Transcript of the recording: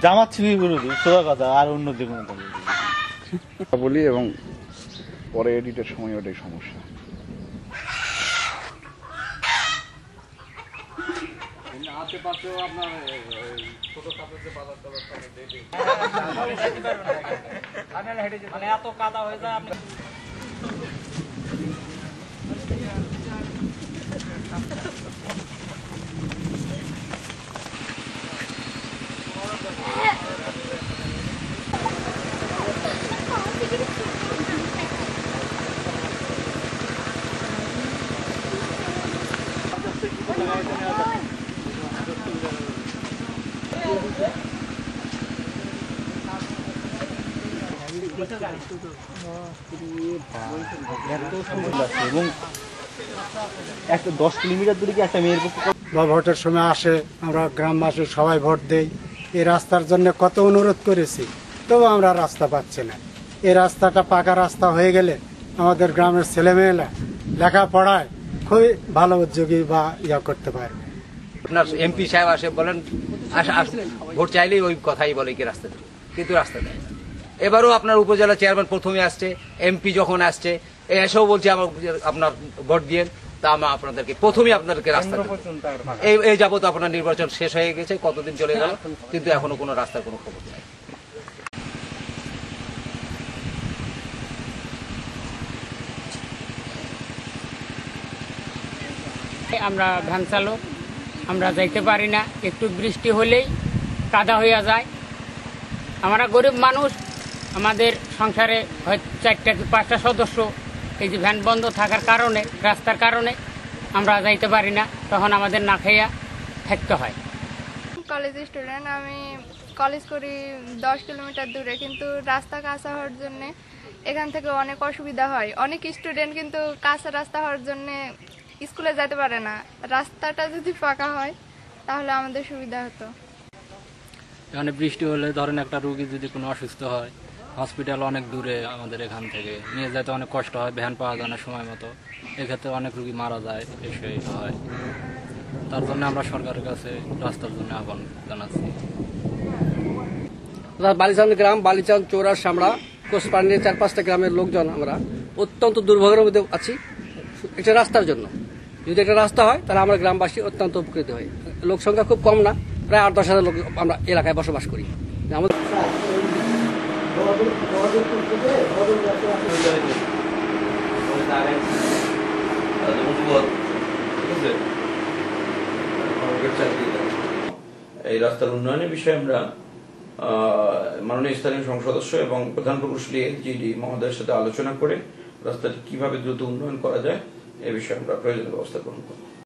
জামাত শিবির বিরোধী সোজা কথা, আর অন্য যে কোনো বলি, এবং পরে এডিটের সময় ওটাই সমস্যা। এত কাদা হয়ে যায় আপনি এবং একটা 10 কিলোমিটার দূরে কি একটা মেয়ের পক্ষে ভোটের সময় আসে, আমরা গ্রামবাসী সবাই ভোট দেই। এই রাস্তার জন্য কত অনুরোধ করেছি, তবু আমরা রাস্তা পাচ্ছি না। এই রাস্তাটা পাকা রাস্তা হয়ে গেলে আমাদের গ্রামের ছেলেমেয়েরা লেখাপড়ায় খুবই ভালো উদ্যোগী বা করতে পারবে। আপনার এমপি সাহেব আসে বলেন ভোট চাইলেই ওই কথাই বলে কি রাস্তা দেবে, কিন্তু রাস্তা দেয় না। এবারও আপনার উপজেলা চেয়ারম্যান প্রথমে আসছে, এমপি যখন আসছে এসেও বলছে আপনার ভোট দিয়ে, তা আমরা আপনাদেরকে প্রথমেই আপনাদেরকে রাস্তা এই যাবত আপনার নির্বাচন শেষ হয়ে গেছে, কতদিন চলে গেল, কিন্তু এখনো কোনো রাস্তার কোনো খবর নেই। আমরা ভ্যান চালক, আমরা যাইতে পারি না, একটু বৃষ্টি হলেই কাদা হইয়া যায়। আমরা গরিব মানুষ, আমাদের সংসারে হয় 4টা কি 5টা সদস্য। এই যে ভ্যান বন্ধ থাকার কারণে, রাস্তার কারণে আমরা যাইতে পারি না, তখন আমাদের না খাইয়া থাকতে হয়। কলেজ স্টুডেন্ট, আমি কলেজ করি 10 কিলোমিটার দূরে, কিন্তু রাস্তা কাঁচা হওয়ার জন্য এখান থেকে অনেক অসুবিধা হয়। অনেক স্টুডেন্ট কিন্তু কাঁচা রাস্তা হওয়ার জন্য স্কুলে যেতে পারে না। রাস্তাটা যদি পাকা হয় তাহলে আমাদের সুবিধা হতো। এখানে বৃষ্টি হলে ধরেন একটা রোগী যদি কোনো অসুস্থ হয়, হসপিটাল অনেক দূরে, আমাদের এখান থেকে নিয়ে যেতে অনেক কষ্ট হয়, ভ্যান পাওয়া যায় না সময় মতো, এক্ষেত্রে অনেক রোগী মারা যায়, এসে হয়। তার জন্য আমরা সরকারের কাছে রাস্তার জন্য আহ্বান জানাচ্ছি। বালিচাঁদ গ্রাম, বালিচাঁদ, চৌরার, সামড়া, কোষপান্ডি, 4-5টা গ্রামের লোকজন আমরা অত্যন্ত দুর্ভোগের মধ্যে আছি একটা রাস্তার জন্য। যদি একটা রাস্তা হয় তাহলে আমরা গ্রামবাসী অত্যন্ত উপকৃত হই। লোক সংখ্যা খুব কম না, প্রায় 8-10 হাজার লোক আমরা এলাকায় বসবাস করি। আমাদের এই রাস্তার উন্নয়নের বিষয়ে আমরা মাননীয় স্থানীয় সংসদ সদস্য এবং প্রধান প্রকৌশলী জিডি মহোদয়ের সাথে আলোচনা করে রাস্তাটি কিভাবে দ্রুত উন্নয়ন করা যায় এ বিষয়ে আমরা প্রয়োজনীয় ব্যবস্থা গ্রহণ করব।